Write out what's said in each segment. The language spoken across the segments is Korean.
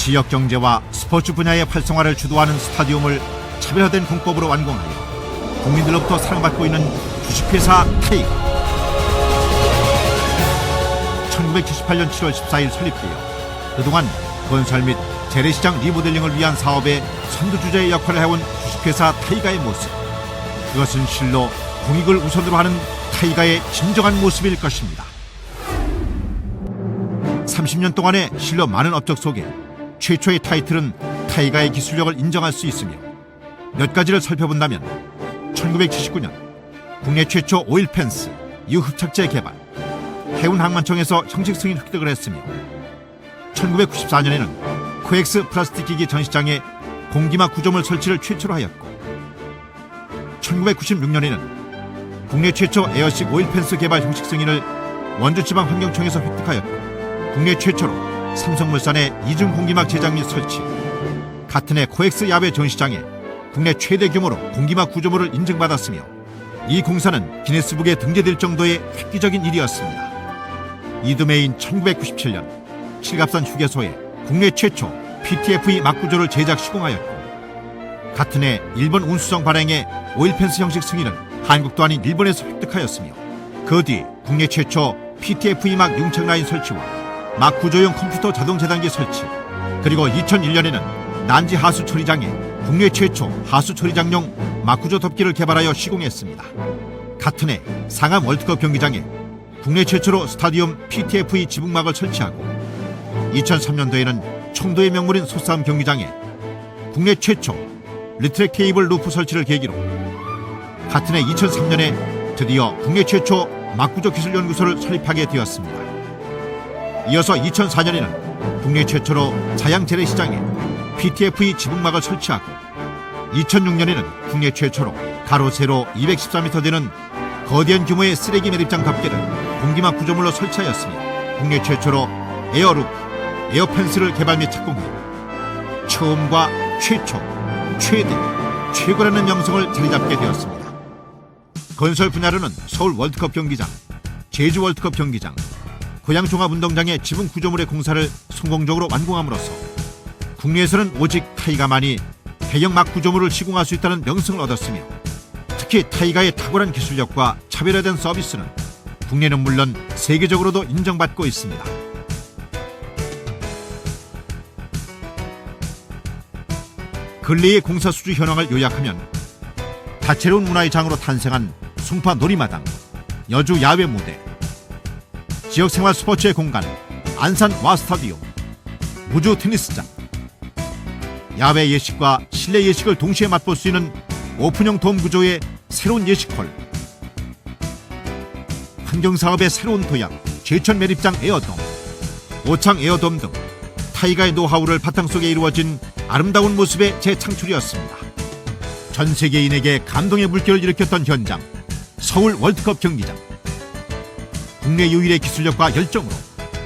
지역 경제와 스포츠 분야의 활성화를 주도하는 스타디움을 차별화된 공법으로 완공하여 국민들로부터 사랑받고 있는 주식회사 타이거. 1978년 7월 14일 설립되어 그동안 건설 및 재래시장 리모델링을 위한 사업의 선두주자의 역할을 해온 주식회사 타이거의 모습, 그것은 실로 공익을 우선으로 하는 타이거의 진정한 모습일 것입니다. 30년 동안의 실로 많은 업적 속에 최초의 타이틀은 타이거의 기술력을 인정할 수 있으며, 몇 가지를 살펴본다면 1979년 국내 최초 오일 펜스 유흡착제 개발, 해운항만청에서 형식 승인 획득을 했으며, 1994년에는 코엑스 플라스틱 기기 전시장에 공기막 구조물 설치를 최초로 하였고, 1996년에는 국내 최초 에어식 오일 펜스 개발 형식 승인을 원주지방환경청에서 획득하였고, 국내 최초로 삼성물산의 이중 공기막 제작 및 설치, 같은 해 코엑스 야외 전시장에 국내 최대 규모로 공기막 구조물을 인증받았으며, 이 공사는 기네스북에 등재될 정도의 획기적인 일이었습니다. 이듬해인 1997년 칠갑산 휴게소에 국내 최초 PTFE 막 구조를 제작 시공하였고, 같은 해 일본 운수성 발행의 오일펜스 형식 승인은 한국도 아닌 일본에서 획득하였으며, 그 뒤 국내 최초 PTFE 막 융착 라인 설치와 막 구조용 컴퓨터 자동 재단기 설치, 그리고 2001년에는 난지 하수 처리장에 국내 최초 하수 처리장용 막 구조 덮기를 개발하여 시공했습니다. 같은 해 상암 월드컵 경기장에 국내 최초로 스타디움 PTFE 지붕막을 설치하고, 2003년도에는 청도의 명물인 소싸움 경기장에 국내 최초 리트랙 케이블 루프 설치를 계기로, 같은 해 2003년에 드디어 국내 최초 막구조 기술연구소를 설립하게 되었습니다. 이어서 2004년에는 국내 최초로 자양 재래시장에 PTFE 지붕막을 설치하고, 2006년에는 국내 최초로 가로 세로 214m 되는 거대한 규모의 쓰레기 매립장 덮개를 공기막 구조물로 설치하였으며, 국내 최초로 에어루프, 에어펜스를 개발 및 착공해 처음과 최초, 최대, 최고라는 명성을 자리잡게 되었습니다. 건설 분야로는 서울 월드컵 경기장, 제주 월드컵 경기장, 고양 종합운동장의 지붕 구조물의 공사를 성공적으로 완공함으로써 국내에서는 오직 타이거만이 대형 막 구조물을 시공할 수 있다는 명성을 얻었으며, 특히 타이거의 탁월한 기술력과 차별화된 서비스는 국내는 물론 세계적으로도 인정받고 있습니다. 근래의 공사 수주 현황을 요약하면, 다채로운 문화의 장으로 탄생한 송파 놀이마당, 여주 야외 무대, 지역생활 스포츠의 공간 안산 와스타디움, 무주 테니스장, 야외 예식과 실내 예식을 동시에 맛볼 수 있는 오픈형 돔 구조의 새로운 예식홀, 환경사업의 새로운 도약 제천 매립장 에어돔, 오창 에어돔 등 타이거의 노하우를 바탕 속에 이루어진 아름다운 모습의 재창출이었습니다. 전 세계인에게 감동의 물결을 일으켰던 현장, 서울 월드컵 경기장. 국내 유일의 기술력과 열정으로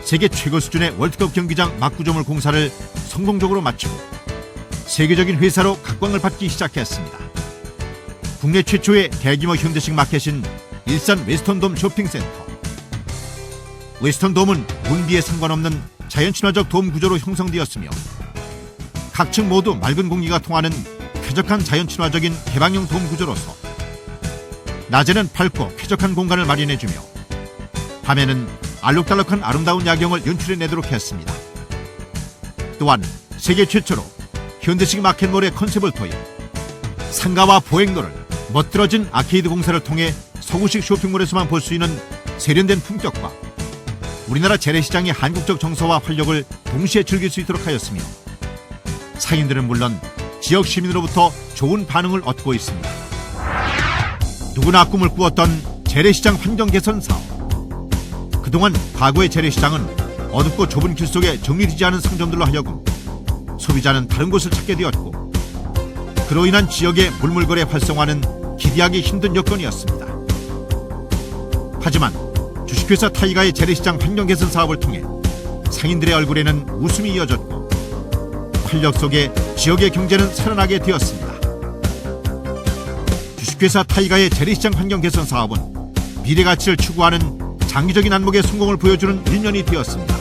세계 최고 수준의 월드컵 경기장 막구조물 공사를 성공적으로 마치고 세계적인 회사로 각광을 받기 시작했습니다. 국내 최초의 대규모 현대식 마켓인 일산 웨스턴돔 쇼핑센터. 웨스턴돔은 문비에 상관없는 자연친화적 돔 구조로 형성되었으며, 각 층 모두 맑은 공기가 통하는 쾌적한 자연친화적인 개방형 돔 구조로서 낮에는 밝고 쾌적한 공간을 마련해주며, 밤에는 알록달록한 아름다운 야경을 연출해내도록 했습니다. 또한 세계 최초로 현대식 마켓몰의 컨셉을 토해 상가와 보행로를 멋들어진 아케이드 공사를 통해 서구식 쇼핑몰에서만 볼 수 있는 세련된 품격과 우리나라 재래시장의 한국적 정서와 활력을 동시에 즐길 수 있도록 하였으며, 상인들은 물론 지역 시민으로부터 좋은 반응을 얻고 있습니다. 누구나 꿈을 꾸었던 재래시장 환경 개선 사업. 그동안 과거의 재래시장은 어둡고 좁은 길 속에 정리되지 않은 상점들로 하여금 소비자는 다른 곳을 찾게 되었고, 그로 인한 지역의 물물거래 활성화는 기대하기 힘든 여건이었습니다. 하지만 주식회사 타이거의 재래시장 환경 개선 사업을 통해 상인들의 얼굴에는 웃음이 이어졌고, 활력 속에 지역의 경제는 살아나게 되었습니다. 주식회사 타이거의 재래시장 환경 개선 사업은 미래 가치를 추구하는 장기적인 안목의 성공을 보여주는 1년이 되었습니다.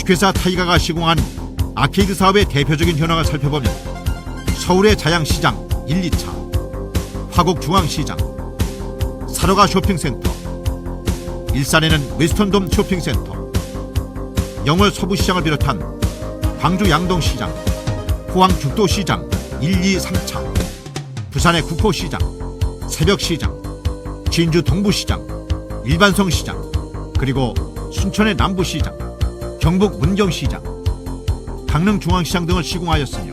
주식회사 타이가가 시공한 아케이드 사업의 대표적인 현황을 살펴보면 서울의 자양시장 1, 2차, 화곡중앙시장, 사러가 쇼핑센터, 일산에는 웨스턴돔 쇼핑센터, 영월 서부시장을 비롯한 광주 양동시장, 포항 죽도시장 1, 2, 3차, 부산의 국포시장, 새벽시장, 진주 동부시장, 일반성시장, 그리고 순천의 남부시장, 경북 문경시장, 강릉 중앙시장 등을 시공하였으며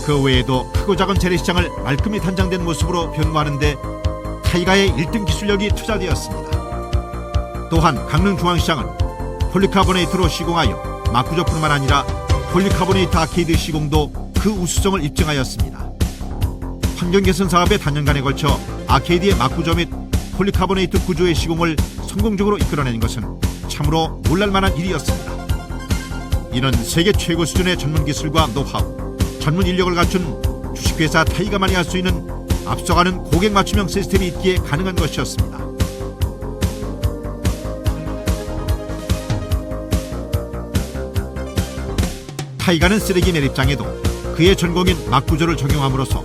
그 외에도 크고 작은 재래시장을 말끔히 단장된 모습으로 변모하는 데 타이가의 1등 기술력이 투자되었습니다. 또한 강릉 중앙시장은 폴리카보네이트로 시공하여 마구조뿐만 아니라 폴리카보네이트 아케이드 시공도 그 우수성을 입증하였습니다. 환경개선 사업의 단년간에 걸쳐 아케이드의 마구조 및 폴리카보네이트 구조의 시공을 성공적으로 이끌어낸 것은 참으로 놀랄만한 일이었습니다. 이는 세계 최고 수준의 전문 기술과 노하우, 전문 인력을 갖춘 주식회사 타이가만이 할 수 있는 앞서가는 고객 맞춤형 시스템이 있기에 가능한 것이었습니다. 타이가는 쓰레기 매립장에도 그의 전공인 막구조를 적용함으로써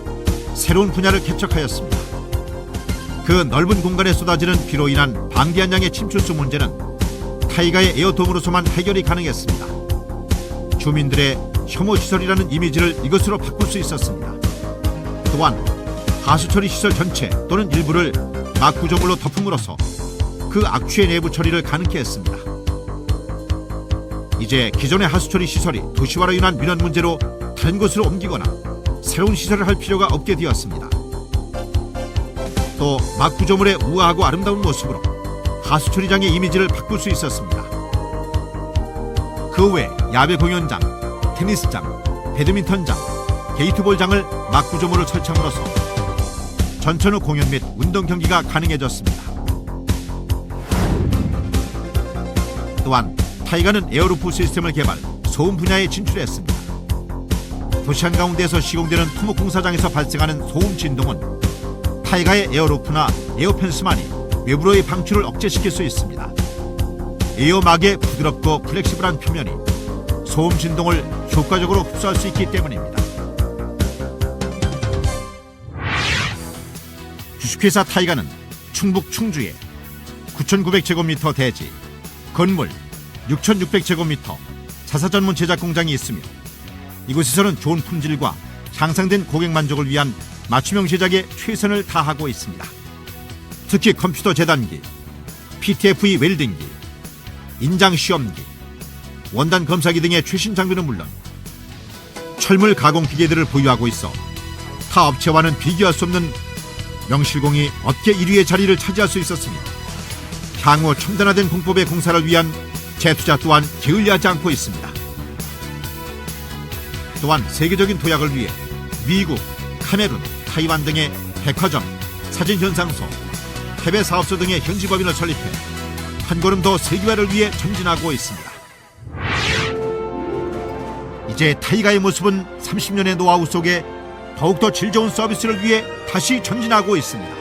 새로운 분야를 개척하였습니다. 그 넓은 공간에 쏟아지는 비로 인한 방대한 양의 침출수 문제는 타이가의 에어돔으로서만 해결이 가능했습니다. 주민들의 혐오시설이라는 이미지를 이것으로 바꿀 수 있었습니다. 또한 하수처리 시설 전체 또는 일부를 막구조물로 덮음으로써 그 악취의 내부 처리를 가능케 했습니다. 이제 기존의 하수처리 시설이 도시화로 인한 민원 문제로 다른 곳으로 옮기거나 새로운 시설을 할 필요가 없게 되었습니다. 또 막구조물의 우아하고 아름다운 모습으로 하수처리장의 이미지를 바꿀 수 있었습니다. 그 외 야외 공연장, 테니스장, 배드민턴장, 게이트볼장을 막구조물을 설치함으로써 전천후 공연 및 운동 경기가 가능해졌습니다. 또한 타이가는 에어루프 시스템을 개발, 소음 분야에 진출했습니다. 도시 한가운데에서 시공되는 토목 공사장에서 발생하는 소음 진동은 타이가의 에어루프나 에어펜스만이 외부로의 방출을 억제시킬 수 있습니다. 에어막의 부드럽고 플렉시블한 표면이 소음 진동을 효과적으로 흡수할 수 있기 때문입니다. 주식회사 타이가는 충북 충주에 9,900제곱미터 대지, 건물 6,600제곱미터, 자사 전문 제작 공장이 있으며 이곳에서는 좋은 품질과 향상된 고객 만족을 위한 맞춤형 제작에 최선을 다하고 있습니다. 특히 컴퓨터 재단기, PTFE 웰딩기, 인장 시험기, 원단 검사기 등의 최신 장비는 물론 철물 가공 기계들을 보유하고 있어 타 업체와는 비교할 수 없는 명실공히 업계 1위의 자리를 차지할 수 있었으며 향후 첨단화된 공법의 공사를 위한 재투자 또한 게을리하지 않고 있습니다. 또한 세계적인 도약을 위해 미국, 카메룬, 타이완 등의 백화점, 사진현상소, 해외 사업소 등의 현지법인을 설립해 한 걸음 더 세계화를 위해 전진하고 있습니다. 이제 타이가의 모습은 30년의 노하우 속에 더욱더 질 좋은 서비스를 위해 다시 전진하고 있습니다.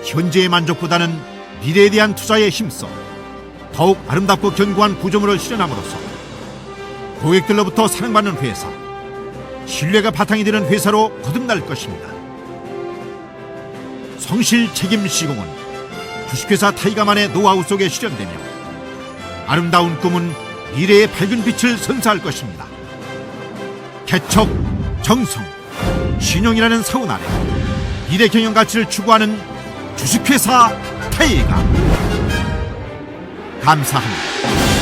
현재의 만족보다는 미래에 대한 투자에 힘써 더욱 아름답고 견고한 구조물을 실현함으로써 고객들로부터 사랑받는 회사, 신뢰가 바탕이 되는 회사로 거듭날 것입니다. 성실 책임 시공은 주식회사 타이가만의 노하우 속에 실현되며 아름다운 꿈은 미래의 밝은 빛을 선사할 것입니다. 개척, 정성, 신용이라는 사운 아래 미래 경영 가치를 추구하는 주식회사 타이가. 감사합니다.